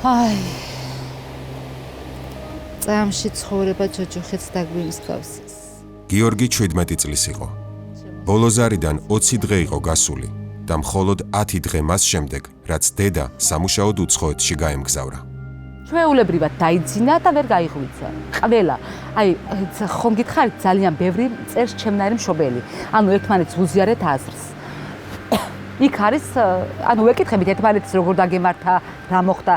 აი. წამში ცხოვრება ჯოჯოხეთს დაგვირის გავსის. გიორგი 17 წლის იყო. ბოლოზარიდან 20 დღე იყო გასული და მხოლოდ 10 დღე მას შემდეგ, რაც დედა სამუშაოდ უცხოეთში გაემგზავრა. ჩვეულებრივად დაიძინა და ვერ გაიღვიძა. ყველა, აი, ხომ გითხარით ძალიან ბევრი წერს ჩემნაირი მშობელი. ანუ ერთმანეთს უზიარეთ აზრს. იქ არის, ანუ ვეკითხებით ერთმანეთს როგორ დაგემართა, რა მოხდა,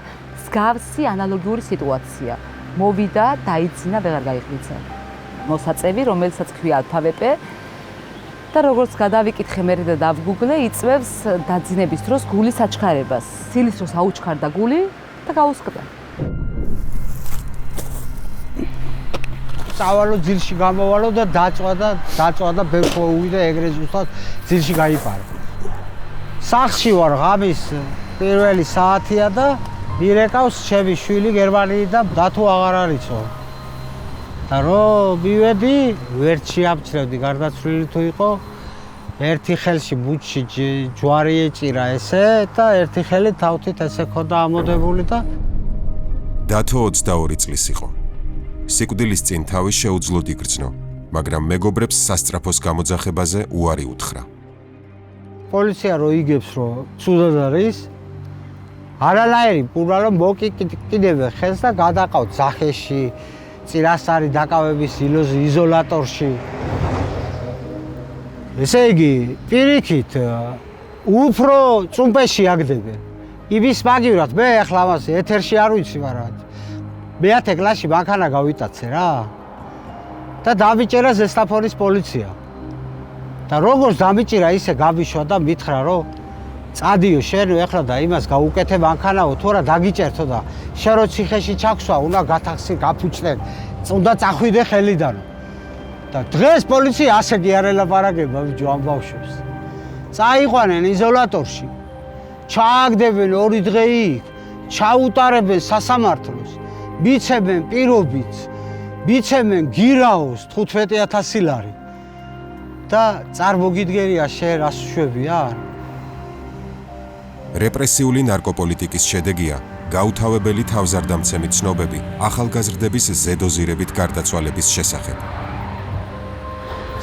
მსგავსი ანალოგიური სიტუაცია. მოვიდა, დაიძინა, ვეღარ გაიღვიძა. მოსაწევი, რომელსაც ქვია ალფაბეტე და როგორც გადავიკითხე მე და დავგუგლე, იწვევს დაძინების დროს გულის აჩქარებას. ცილის დროს აუჩქარდა გული და გაუსკდა. წავალო ძილში გამოვალო და დაწვა და ბერხო უვიდა ეგრე ზუსტად ძილში გაიპარა. სახლში ვარ ღამის პირველი საათია და მირეკავს ჩემი შვილი გერმანიიდან და თუ აღარ არისო. და რომ მივედი, ვერ შეამჩნევდი გარდაცვლილი თუ იყო. ერთი ხელში ბუჩში ჯვარი ეჭირა ესე და ერთი ხელი თავთით ესე ქონდა ამოდებული და დათო 22 წლის იყო. სიკვდილის წინ თავი შეუძლოდ იგრძნო, მაგრამ მეგობრებს სასწრაფოს გამოძახებაზე უარი უთხრა. პოლიცია რო იგებს რომ ცუდად არის, არანაირი პურალო მოკიდებ ხელს და გადაყავთ ზახეში, წინასწარი დაკავების იზოლატორში. ესე იგი, პირიქით უფრო წუმპეში აგდებენ. იმის მაგივრად მე ახლა ამას ეთერში არ ვიცი, მაგრამ მე-10 კლასში მანქანა გავიტაცე რა. და დამიჭერა ზესტაფონის პოლიცია. და როგორც დამიჭირა ისე გამიშვა და მითხრა რომ წადიო შენ ეხლა და იმას გაუკეთე მანქანაო თუ არა დაგიჭერთო და შენ რო ციხეში ჩაქსვა უნდა გათახსი გაფუჭდნენ უნდა წახვიდე ხელიდან. და დღეს პოლიცია ასე კი არ ელაპარაკება ბიჭო ამ ბავშვებს. წაიყვანენ იზოლატორში. ჩააგდებენ 2 დღე იქ, ჩაუტარებენ სასამართლოს, მიცემენ პირობითს, მიცემენ გირაოს 15,000 ლარი. და წარმოგიდგენია შენ რას შვებია? რეპრესიული ნარკოპოლიტიკის შედეგია გაუთავებელი თავზარდამცემი ცნობები ახალგაზრდების ზედოზირებით გარდაცვალების შესახებ.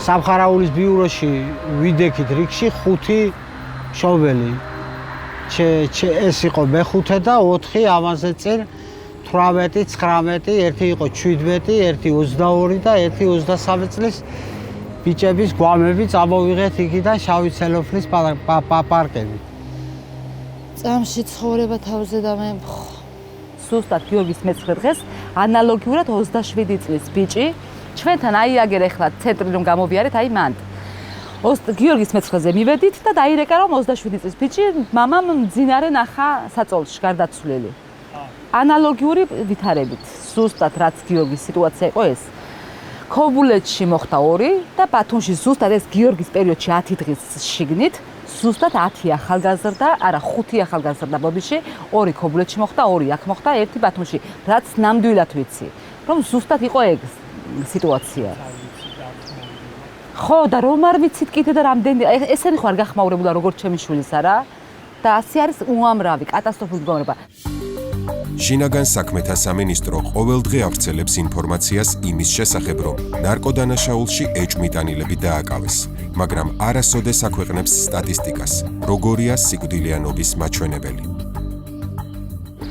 სამხარაულის ბიუროში ვიდექით რიგში 5 მშობელი. ეს იყო მე-5 და 4 ამაზე წინ 18, 19, ერთი იყო 17, ერთი 22 და ერთი 23 წლის ბიჭების გვამები წამოვიღეთ იქიდან შავი ცელოფნის პარკები. წამში ცხოვრება თავზე და მე სუსტად გიორგის მე-9 დღეს ანალოგიურად 27 წლის ბიჭი ჩვენთან აიაგერ ეხლა ცენტრი რომ გამოვიარეთ აი მანდ. გიორგის მე-9-ზე მივედით და დაირეკა რომ 27 წლის ბიჭი მამამ მძინარე ნახა საწოლში გარდაცვლილი. ანალოგიური ვითარებით სუსტად რაც გიორგის სიტუაცია იყო ეს. ქობულეთში მოხდა 2 და ბათუმში ზუსტად ეს გიორგის პერიოდში 10 დღის შიგნით ზუსტად 10 ახალგაზრდა, არა 5 ახალგაზრდა ბოდიში, 2 ქობულეთში მოხდა, 2 აქ მოხდა, 1 ბათუმში, რაც ნამდვილად ვიცი, რომ ზუსტად იყო ეგ სიტუაცია. ხო და რომ არ ვიცით კიდე და რამდენი ესენი ხო არ გახმაურებულა როგორც ჩემი შვილის არა და ასე არის უამრავი კატასტროფული მდგომარეობა. შინაგან საქმეთა სამინისტრო ყოველდღე ავრცელებს ინფორმაციას იმის შესახებ, რომ ნარკოდანაშაულში ეჭვმიტანილები დააკავეს, მაგრამ არასოდეს აქვეყნებს სტატისტიკას, როგორია სიკვდილიანობის მაჩვენებელი.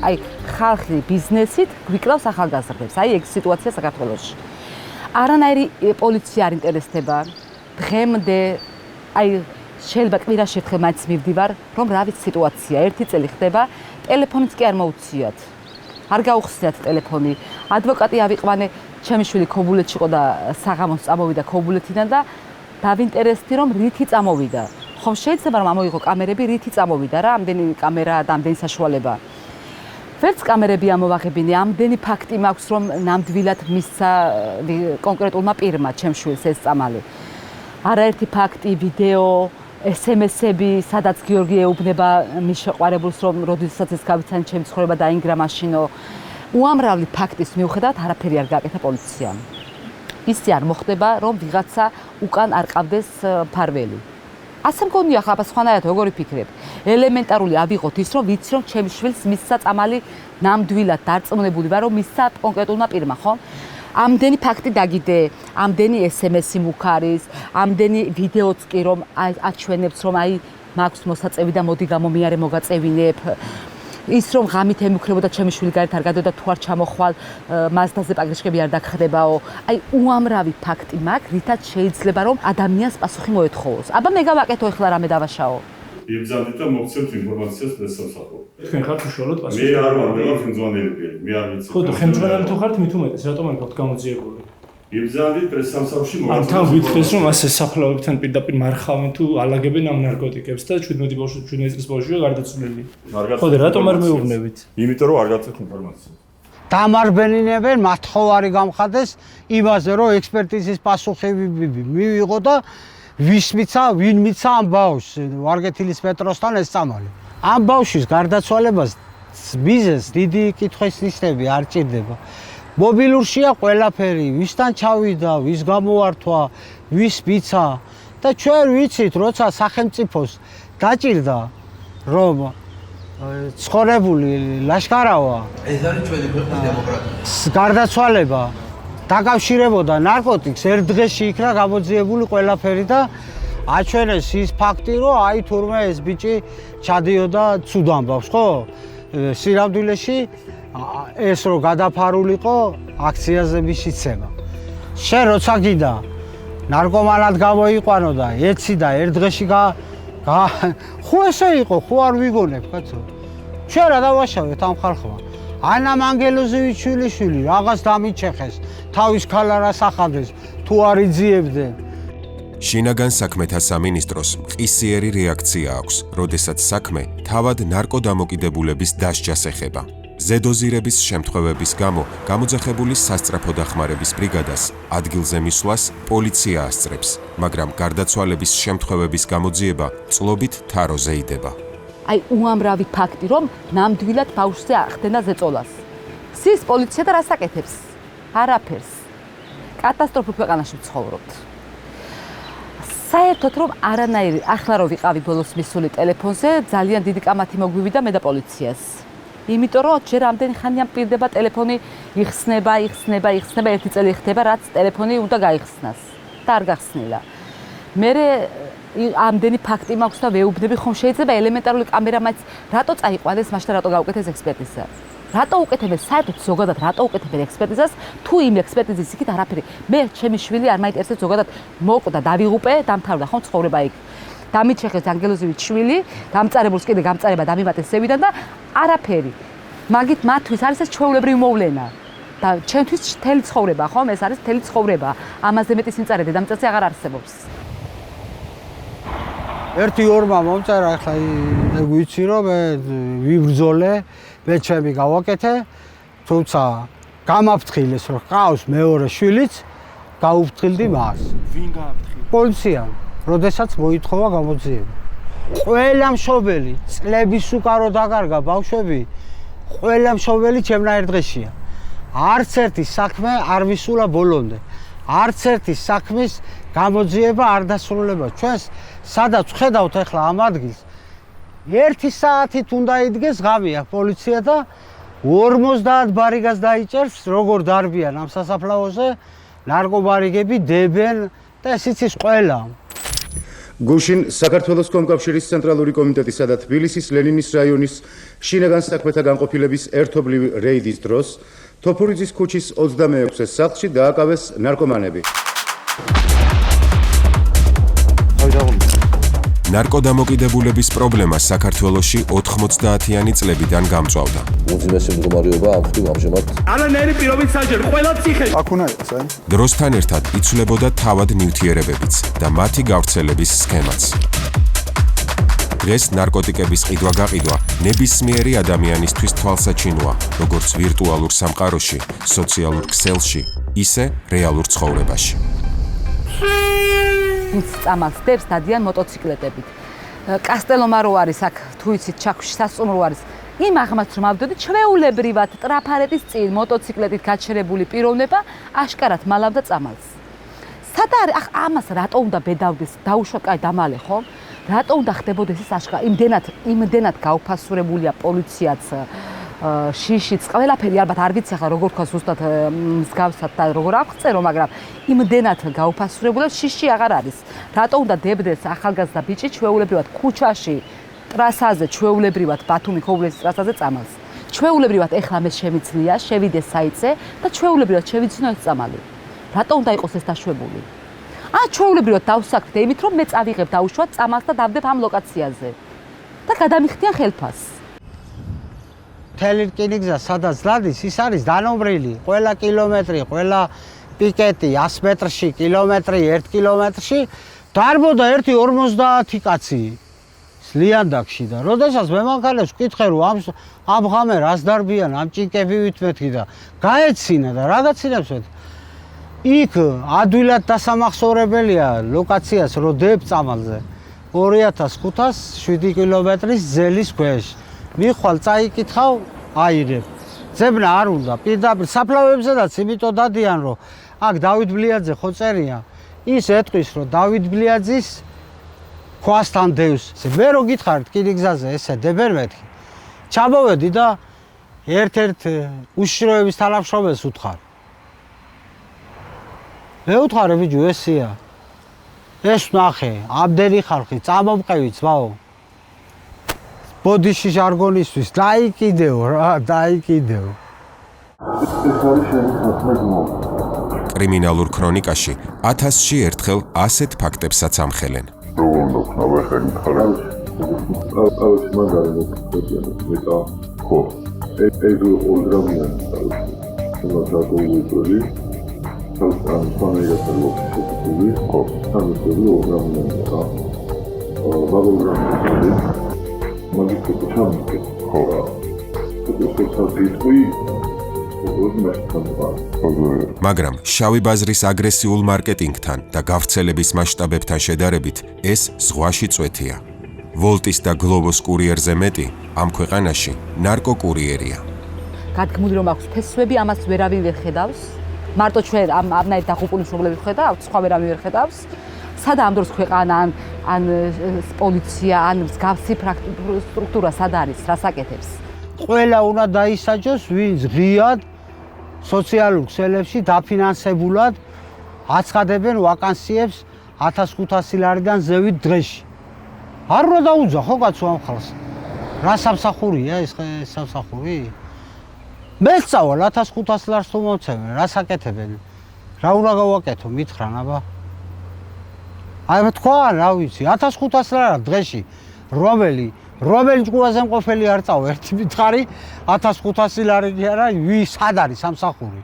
აი, ხალხი ბიზნესით გვიკლავს ახალგაზრდებს, აი ეგ სიტუაცია საქართველოში. არანაირი პოლიცია არ ინტერესდება. დღემდე აი შეიძლება კვირაში ერთხელ მაინც მივდივარ, რომ რა ვიცი სიტუაცია, 1 წელი ხდება, ტელეფონიც კი არ მოუციათ. არ გაუხსნიათ ტელეფონი. ადვოკატი ავიყვანე, ჩემი შვილი ქობულეთში იყო და საღამოს წამოვიდა ქობულეთიდან და დავინტერესდი რომ რითი წამოვიდა. ხომ შეიძლება რომ ამოიღო კამერები, რითი წამოვიდა რა, ამდენი კამერა და ამდენი საშუალება. ვერც კამერები ამოვაღებინე, ამდენი ფაქტი მაქვს რომ ნამდვილად მისცა კონკრეტულმა პირმა ჩემ შვილს ეს წამალი. არაერთი ფაქტი, ვიდეო, SMS-ები, სადაც გიორგი ეუბნება მის შეყვარებულს, რომ როდესაც ეს გავიცანი ჩემი ცხოვრება დაინგრა მაშინო. უამრავი ფაქტის მიუხედავად არაფერი არ გააკეთა პოლიციამ. ისე არ მოხდება, რომ ვიღაცა უკან არ ყავდეს ფარველი. ასე მგონია ხა სხვანაირად როგორი ფიქრებ. ელემენტარული ავიღოთ ის, რომ ვიცი, რომ ჩემს შვილს მისცა წამალი ნამდვილად დარწმუნებული ვარ, რომ მისცა კონკრეტულმა პირმა, ხო? ამდენი ფაქტი დაგიდე, ამდენი SMS-ი მუქარის, ამდენი ვიდეოც კი რომ აჩვენებს, რომ აი მაქვს მოსაწევი და მოდი გამო მე არ მოგაწევინებ. ის რომ ღამით ემუქრებოდა ჩემი შვილი გარეთ არ გადოდა თუ არ ჩამოხვალ მაზდაზე პაგრიშკები არ დაგხდებაო. აი უამრავი ფაქტი მაქვს, რითაც შეიძლება რომ ადამიანს პასუხი მოეთხოვოს. აბა მე გავაკეთო ეხლა რამე დავაშაო. იბრძანდით და მოგცემთ ინფორმაციას პრესსამსახურში. თქვენ ხართ უშუალოდ პასუხი. მე არ ვარ, მე ვარ ხელმძღვანელი, მე არ ვიცი. ხო, ხელმძღვანელი თუ ხართ, მით უმეტეს, რატომ არ გაქვთ გამოძიებული? იბრძანდით პრესსამსახურში ან თან ვითხრეს, რომ ასე საფლავებთან პირდაპირ მარხავენ თუ ალაგებენ ამ ნარკოტიკებს და 17 წლის ბავშვია გარდაცვლილი. ხო, რატომ არ მეუბნებით? იმიტომ რომ არ გაწევთ ინფორმაციას. დამარბენინებენ მათხოვარი გამხადეს იმაზე, რომ ექსპერტიზის პასუხები მივიღო და ვის მიცა ამ ბავშვს ვარგეთილის მეტროსთან ეს წამალი. ამ ბავშვის გარდაცვალებას მიზეზს დიდი კითხვის ნიშნები არ ჭირდება. მობილურშია ყველაფერი, ვისთან ჩავიდა, ვის გამოართვა, ვის მიცა და ჩვენ ვიცით, როცა სახელმწიფოს დაჭირდა, რომ ცხოვრებული ლაშქარავა ეს არის ჩვენი ქვეყნის დემოკრატია. გარდაცვალება დაკავშირებოდა ნარკოტიკს, ერთ დღეში იქნა გამოძიებული ყველაფერი და აჩვენეს ის ფაქტი, რომ აი თურმე ეს ბიჭი ჩადიოდა ცუდ ამბავს, ხო? სირავდილეში ეს რო გადაფარულიყო აქციაზე მისიცემა. შენ როცა გიდა ნარკომანად გამოიყვანო და ეცი და ერთ დღეში ხო ესე იყო, ხო არ ვიგონებ, კაცო. ჩვენ რა დავაშავეთ ამ ხალხმა? ანა მანგელოზევიჩვილიშვილი რაღაც დამიჩეხეს, თავის ქალარას ახადეს, თუ არ იძიებდნენ. შინაგან საქმეთა სამინისტროს მყისიერი რეაქცია აქვს, როდესაც საქმე თავად ნარკოდამოკიდებულების დასჯას ეხება. ზედოზირების შემთხვევების გამო გამოძახებული სასწრაფო დახმარების ბრიგადას ადგილზე მისვლას პოლიცია ასწრებს, მაგრამ გარდაცვალების შემთხვევების გამოძიება წლობით თაროზე იდება. აი უამრავი ფაქტი, რომ ნამდვილად ბავშვზე ახდენა ზეწოლას. სის პოლიცია და რას აკეთებს? არაფერს. კატასტროფულ ქვეყანაში ვცხოვრობთ. საერთოდ რომ არანაირი ახლა რო ვიყავი ბოლოს მისული ტელეფონზე, ძალიან დიდი კამათი მოგვივიდა მე და პოლიციას. იმიტომ რომ ჯერ ამდენი ხანია მპირდება ტელეფონი იხსნება, ერთი წელი ხდება, რაც ტელეფონი უნდა გაიხსნას და არ გახსნილა. მე ამდენი ფაქტი მაქვს და ვეუბნები, ხომ შეიძლება ელემენტარული კამერა მაინც რატო წაიყვანეს, მაშინ რატო გაუკეთეს ექსპერტიზა? რატო უკეთებენ საერთოდ ზოგადად რატო უკეთებენ ექსპერტიზას, თუ იმ ექსპერტიზის იქით არაფერი. მე ჩემი შვილი არ მაინტერესებს ზოგადად მოკვდა, დავიღუპე, დამთავრდა ხომ ცხოვრება იქ. დამიჩეხეს ანგელოზივით შვილი, დამწარებულს კიდე გამწარება დამიმატეს ზევიდან და არაფერი. მაგით მათთვის არის ეს ჩვეულებრივი მოვლენა. და ჩემთვის მთელი ცხოვრება, ხომ? ეს არის მთელი ცხოვრება. ამაზე მეტი სიმწარე დედამიწაზე აღარ არსებობს. ერთი ორმა მომწერა, ახლა ვიცი რომ მე ვიბრძოლე, მე ჩემი გავაკეთე, თუმცა გამაფრთხილეს რომ ყავს მეორე შვილიც, გაუფრთხილდი მას. ვინ გააფრთხილა? პოლიცია, როდესაც მოითხოვა გამოძიება. ყველა მშობელი, წლების უკარო დაკარგა ბავშვები, ყველა მშობელი ჩემნაირ დღეშია. არც ერთი საქმე არ ვისულა ბოლომდე. არც ერთი საქმის გამოძიება არ დასრულება. ჩვენს სადაც ხედავთ ახლა ამ ადგილს 1 საათით უნდა იდგეს ღამე აქ პოლიცია და 50 ბარიგას დაიჭერს, როგორ დარბიან ამ სასაფლაოზე, ნარკობარიგები დებენ და ეს იცის ყველა. გუშინ საქართველოს კომკავშირის ცენტრალური კომიტეტისა და თბილისის ლენინის რაიონის შინაგან საქმეთა განყოფილების ერთობლივი რეიდის დროს თოფურიძის ქუჩის 26-ე სახლში დააკავეს ნარკომანები. ნარკოდამოკიდებულების პრობლემა საქართველოში 90-იანი წლებიდან გამწვავდა. უძიმესი მდგომარეობა ამჟამად არანაირი პირობით საჯერ ყველა ციხეში. აქ უნდა იყოს, აი. დროსთან ერთად იცვლებოდა თავად ნივთიერებებიც და მათი გავრცელების სქემაც. დღეს ნარკოტიკების ყიდვა-გაყიდვა ნებისმიერი ადამიანისთვის თვალსაჩინოა, როგორც ვირტუალურ სამყაროში, სოციალურ ქსელში, ისე რეალურ ცხოვრებაში. ვინც წამალს დებს, დადიან მოტოციკლეტებით. კასტელომარო არის აქ, თუ იცით, ჩაქვში სასწუმრო არის. იმ აღმაც რომ ავდოდი, ჩვეულებრივად ტრაფარეთის წინ მოტოციკლეტით გაჩერებული პიროვნება აშკარად მალავდა წამალს. სადა არის? ამას რატო უნდა ბედავდეს? დაუშვა კაი დამალე, ხო? რატო უნდა ხდებოდეს ეს იმდენად გაუფასურებულია პოლიციაც შიშიც, ყველაფერი ალბათ არ ვიცი ახლა როგორ თქვა ზუსტად მსგავსად და როგორ აღწერო, მაგრამ იმდენად გაუფასურებული შიში აღარ არის. რატო უნდა დებდეს ახალგაზრდა ბიჭი ჩვეულებრივად ქუჩაში, ტრასაზე, ჩვეულებრივად ბათუმი ქობულეთის ტრასაზე წამალს. ჩვეულებრივად ეხლა მე შემიძლია, შევიდეს საიტზე და ჩვეულებრივად შევიძინო ეს წამალი. რატო უნდა იყოს ეს დაშვებული? ჩვეულებრივად დავსაქმეთ იმით, რომ მე წავიღებ დაუშვათ წამალს და დავდებ ამ ლოკაციაზე და გადამიხდიან ხელფას. მთელი რკინიგზა სადაც დადის, ის არის დანომრილი. ყველა კილომეტრი, ყველა პიკეტი 100 მეტრში, კილომეტრი, 1 კილომეტრში დარბოდა 1.50 კაცი ლიანდაგში და როდესაც მე მანქანებს ვკითხე, რომ ამ ღამე რას დარბიან, ამ ჭინკებივით მეთქი და გაეცინა და რა გაცინებს მეთქი. იქ ადვილად დასამახსოვრებელია ლოკაციას, რომ დებ წამალზე 2507 კილომეტრის ძელის ქვეშ. მიხვალ წაიკითხავ, აიღებ. ძებნა არ უნდა. პირდაპირ საფლავებზედაც იმიტომ დადიან, რომ აქ დავით ბლიაძე ხო წერია. ის ეტყვის, რომ დავით ბლიაძის ქვასთან დევს. მე რო გითხარით რკინიგზაზე ესე დებენ მეთქი. ჩამოვედი და ერთ-ერთ უშიშროების თანამშრომელს ვუთხარ. მე ვუთხარი ბიჭო ესია. ეს ნახე, ამდენი ხალხი წამომყევი ძმაო. ბოდიში ჟარგონისთვის დაიკიდეო რა, დაიკიდეო. კრიმინალურ ქრონიკაში 1000-ში ერთხელ ასეთ ფაქტებსაც ამხელენ. მაგრამ შავი ბაზრის აგრესიულ მარკეტინგთან და გავრცელების მასშტაბებთან შედარებით ეს ზღვაში წვეთია. ვოლტის და გლობოს კურიერზე მეტი ამ ქვეყანაში ნარკოკურიერია. გადგმული რომ აქვს ფესვები, ამას ვერავინ ვერ ხედავს. მარტო ჩვენ ამნაირ დაღუპული მშობლები ხედავთ, სხვა ვერავინ ვერ ხედავს. სადა ამ დროს ქვეყანა ან პოლიცია, ან მსგავსი სტრუქტურა სად არის, რას აკეთებს? ყველა უნდა დაისაჯოს, ვინც ღიად სოციალურ ქსელებში დაფინანსებულად აცხადებენ ვაკანსიებს 1500 ლარიდან ზევით დღეში. არ უნდა დაუძა ხო კაცო ამ ხალხს? რა სამსახურია ეს სამსახური? მე წავალ 1500 ლარს თუ მომცემენ, რას აკეთებენ? რა უნდა გავაკეთო, მითხრან აბა. აი თქვა, რა ვიცი, 1500 ლარა დღეში. რომელი ჭკუაზე მყოფელი არ წავა, ერთი მითხარი 1500 ლარი არა, სად არის სამსახური?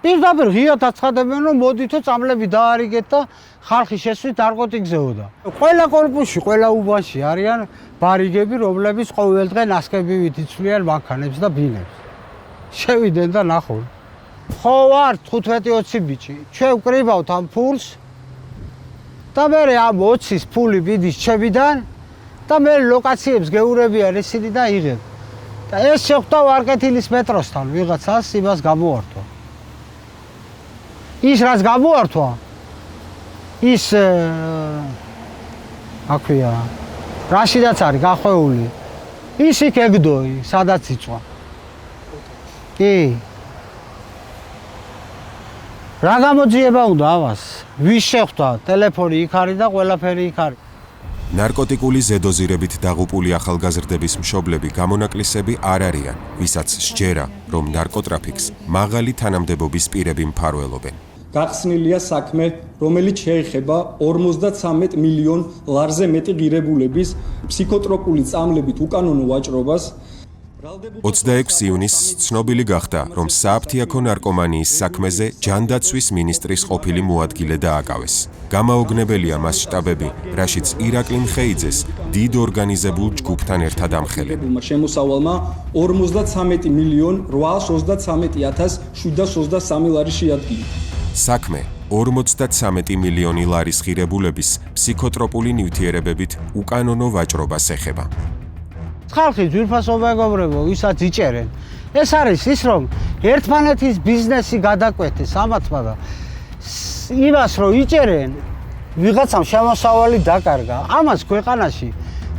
პირდაპირ ღიად აცხადებენ, რომ მოდითო წამლები დაარიგეთ და ხალხი შესვით ნარკოტიკზეოდა. ყველა კორპუსში, ყველა უბანში არიან ბარიგები, რომლებიც ყოველდღე ნასკებივით იცვლიან მანქანებს და ბინებს. შევიდენ და ნახოთ. ხო ვარ 15-20 ბიჭი. ჩვენ ვკრიბავთ ამ ფულს და მე ამ 20-ის ფული მიდის ჩემიდან და მე ლოკაციებს გეურებიან ისინი და იღებ. და ეს შეხვდა ვარკეთილის მეტროსთან ვიღაცას იმას გამოართვა. ის რაც გამოართვა, ის აქვია, რაშიდაც არის გახვეული. ის იქ ეგდოი, სადაც იწვა. კი. რა გამოძიება უნდა ამას? ვის შეხვდა? ტელეფონი იქ არის და ყველაფერი იქ არის. ნარკოტიკული ზედოზირებით დაღუპული ახალგაზრდების მშობლები გამონაკლისები არ არიან, ვისაც სჯერა, რომ ნარკოტრაფიკს მაღალი თანამდებობის პირები მფარველობენ. გახსნილია საქმე, რომელიც შეეხება 53 მილიონ ლარზე მეტი ღირებულების ფსიქოტროპული წამლებით უკანონო ვაჭრობას. 26 ივნისს ცნობილი გახდა, რომ სააფთიაქო ნარკომანიის საქმეზე ჯანდაცვის მინისტრის ყოფილი მოადგილე დააკავეს. გამაოგნებელია მასშტაბები, რაშიც ირაკლი მხეიძეს დიდ ორგანიზებულ ჯგუფთან ერთად ამხელებულმა შემოსავალმა 53 მილიონ 833,723 ლარი შეადგინა. საქმე 53 მილიონი ლარის ღირებულების ფსიქოტროპული ნივთიერებებით უკანონო ვაჭრობას ეხება. ხალხი ძვირფასო მეგობრებო, ვისაც იჭერენ. ეს არის ის, რომ ერთმანეთის ბიზნესი გადაკვეთეს ამათმა და იმას, რომ იჭერენ, ვიღაცამ შემოსავალი დაკარგა. ამას ქვეყანაში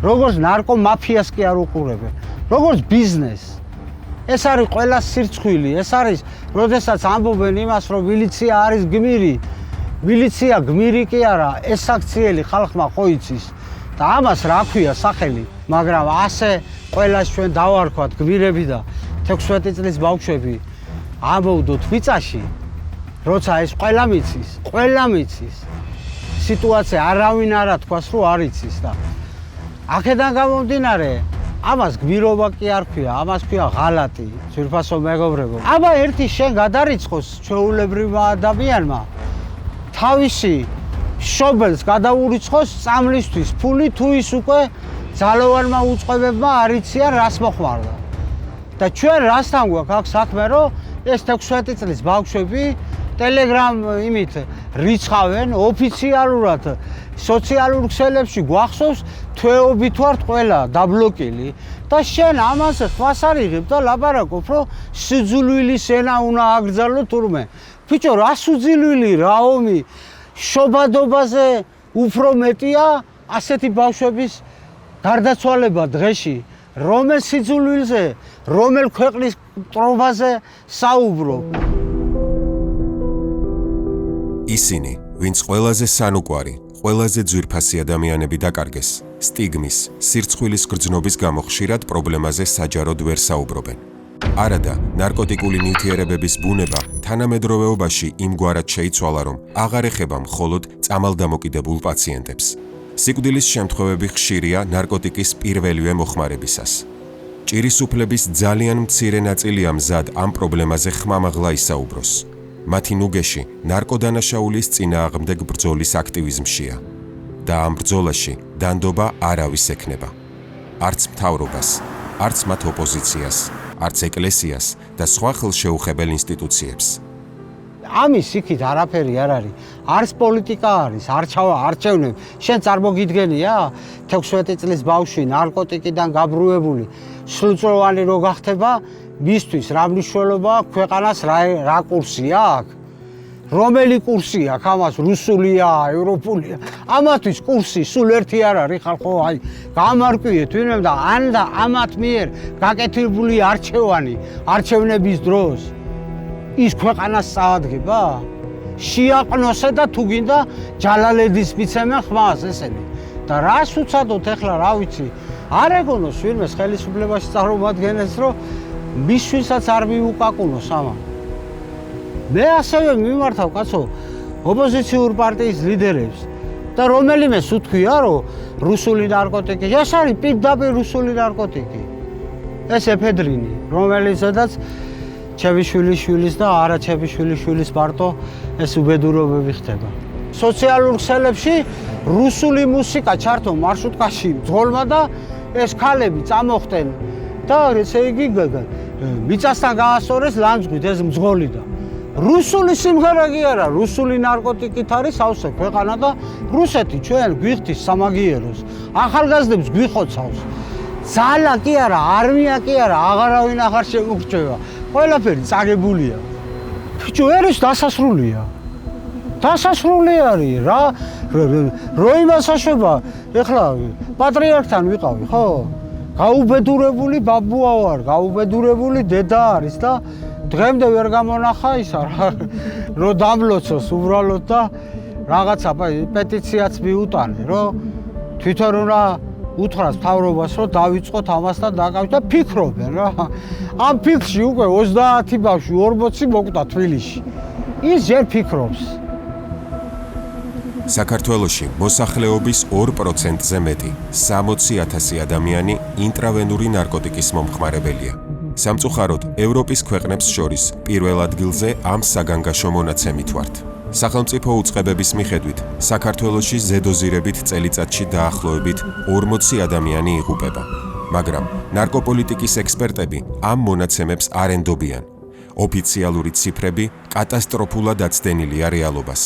როგორც ნარკომაფიას კი არ უყურებენ, როგორც ბიზნესს. ეს არის ყველა სირცხვილი, ეს არის, როდესაც ამბობენ იმას, რომ მილიცია არის გმირი. მილიცია გმირი კი არა, ეს საქციელი ხალხმა ხო იცის. და ამას რა ქვია სახელი, მაგრამ ასე ყველას ჩვენ დავარქვათ გმირები და 16 წლის ბავშვები ამბობდოთ მიწაში, როცა ეს ყველა მიცის. სიტუაცია არავინ არ ათქვას, რომ არ იცის და აქედან გამომდინარე, ამას გმირობა კი არ ქვია, ამას ქვია ღალატი, ძვირფასო მეგობრებო. აბა ერთი შენ გადარიცხოს ჩვეულებრივმა ადამიანმა თავისი შობელს გადაურიცხოს წამლისთვის ფული, თუ ის უკვე ძალოვანმა უწყებებმა არ იციან რას მოხმარდა. და ჩვენ რასთან გვაქვს აქ საქმე, რომ ეს 16 წლის ბავშვები Telegram იმით რიცხავენ ოფიციალურად სოციალურ ქსელებში გვახსოვს თვეობით ვართ ყველა დაბლოკილი და შენ ამაზე ხვას არ იღებ და ლაპარაკობ რომ სიძულვილის ენა უნდა აკრძალო თურმე ბიჭო რა სიძულვილი რა ომი შობადობაზე უფრო მეტია ასეთი ბავშვების გარდაცვალება დღეში რომელ სიძულვილზე რომელ ქვეყნის მტრობაზე საუბრობ ისინი, ვინც ყველაზე სანუკვარი, ყველაზე ძვირფასი ადამიანები დაკარგეს, სტიგმის, სირცხვილის გრძნობის გამო ხშირად პრობლემაზე საჯაროდ ვერ საუბრობენ. არადა, ნარკოტიკული ნივთიერებების ბუნება თანამედროვეობაში იმგვარად შეიცვალა, რომ აღარ ეხება მხოლოდ წამალდამოკიდებულ პაციენტებს. სიკვდილის შემთხვევები ხშირია ნარკოტიკის პირველივე მოხმარებისას. ჭირისუფლების ძალიან მცირე ნაწილია მზად ამ პრობლემაზე ხმამაღლა ისაუბროს. მათი ნუგეში ნარკოდანაშაულის წინააღმდეგ ბრძოლის აქტივიზმშია და ამ ბრძოლაში დანდობა არავის ექნება. არც მთავრობას, არც მათ ოპოზიციას, არც ეკლესიას და სხვა ხელშეუხებელ ინსტიტუციებს. ამის იქით არაფერი არ არის. არც პოლიტიკა არის, არჩევნები. შენ წარმოგიდგენია 16 წლის ბავშვი ნარკოტიკიდან გაბრუებული სრულწლოვანი რო გახდება მისთვის რა მნიშვნელობა ქვეყანას რა კურსია აქვს? რომელი კურსი აქვს? ამას რუსულია, ევროპულია. ამათვის კურსი სულ ერთი არ არის ხალხო, აი გამარკვიეთ ვინმე და ან და ამათ მიერ გაკეთებული არჩევნების დროს ის ქვეყანას წაადგება? შეაყნოსე და თუ გინდა ჯალალედის მიცემენ ხმას ესენი. და რას უცადოთ ახლა რა ვიცი? არ ეგონოს ვინმეს ხელისუფლებაში წარმომადგენელს რომ მისვისაც არ მიუკაკუნოს ამა. მე ასევე მიმართავ კაცო ოპოზიციურ პარტიის ლიდერებს და რომელიმეს უთქვია რომ რუსული ნარკოტიკი, ეს არის პირდაპირ რუსული ნარკოტიკი. ეს ეფედრინი, რომელიცაც ჩებიშვილიშვილის და არა ჩებიშვილიშვილის მარტო ეს უბედურებები ხდება. სოციალურ ქსელებში რუსული მუსიკა ჩართო მარშრუტკაში მძღოლმა და ეს ქალები წამოხდნენ და ესე იგი მიწასთან გაასწორეს ლანძღვით ეს მძღოლი და რუსული სიმღერა კი არა, რუსული ნარკოტიკით არის ავსე ქვეყანა და რუსეთი ჩვენ გვიხდის სამაგიეროს, ახალგაზრდებს გვიხოცავს. ძალა კი არა, არმია კი არა, აღარავინ აღარ შემოგრჩება. ყველაფერი წაგებულია. ბიჭო, ერის დასასრულია. დასასრული არის რა. რო იმასაშობა, ეხლა პატრიარქთან ვიყავი, ხო? გაუბედურებული ბაბუა ვარ, გაუბედურებული დედა არის და დღემდე ვერ გამონახა ისა რა. რო დამლოცოს უბრალოდ და რაღაცა პეტიციაც მიუტანე, რომ თვითონ უნდა უთხრას მთავრობას, რომ დავიწყოთ ამასთან დაკავშირებით და ფიქრობენ რა. ამ ფიქრში უკვე 30 ბავშვი 40 მოკვდა თბილისში. ის ჯერ ფიქრობს. საქართველოში მოსახლეობის 2%-ზე მეტი, 60,000 ადამიანი ინტრავენური ნარკოტიკის მომხმარებელია. სამწუხაროდ, ევროპის ქვეყნებს შორის პირველ ადგილზე ამ საგანგაშო მონაცემით ვართ. სახელმწიფო უწყებების მიხედვით, საქართველოში ზედოზირებით წელიწადში დაახლოებით 40 ადამიანი იღუპება. მაგრამ ნარკოპოლიტიკის ექსპერტები ამ მონაცემებს არ ენდობიან. ოფიციალური ციფრები კატასტროფულად აცდენილია რეალობას.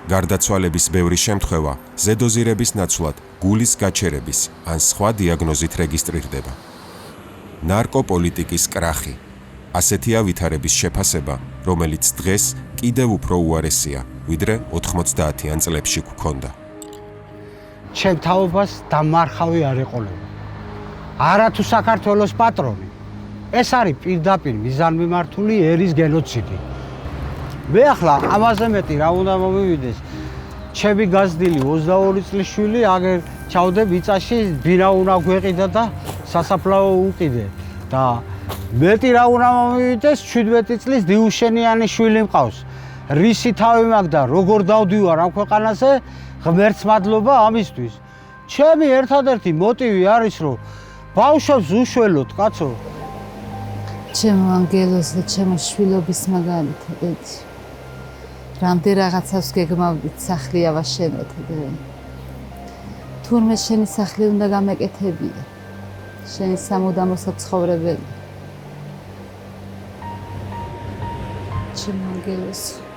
გარდაცვალების ბევრი შემთხვევა ზედოზირების ნაცვლად გულის გაჩერების ან სხვა დიაგნოზით რეგისტრირდება. ნარკოპოლიტიკის კრახი. ასეთია ვითარების შეფასება, რომელიც დღეს კიდევ უფრო უარესია, ვიდრე 90-იან წლებში გვქონდა. ჩემ თაობას დამარხავი არ ეყოლება. არა თუ საქართველოს პატრონი. ეს არის პირდაპირ მიზანმიმართული ერის გენოციდი. მე ახლა ამაზე მეტი რა უნდა მომივიდეს? ჩემი გაზრდილი 22 წლის შვილი აგერ ჩავდე მიწაში ბინა უნდა გვეყიდა და სასაფლაო უყიდე და მეტი რა უნდა მომივიდეს 17 წლის დიუშენიანი შვილი მყავს. რისი თავი მაქვს და როგორ დავდივარ ამ ქვეყანაზე ღმერთს მადლობა ამისთვის. ჩემი ერთადერთი მოტივი არის რომ ბავშვებს უშველოთ კაცო. ჩემო ანგელოს და ჩემო შვილობის მაგალითად ეძი. რამდენ რაღაცას გეგმავდით სახლი ავაშენოთ და თურმე შენი სახლი უნდა გამეკეთებია. შენი სამუდამო საცხოვრებელი. ჩემო ანგელოს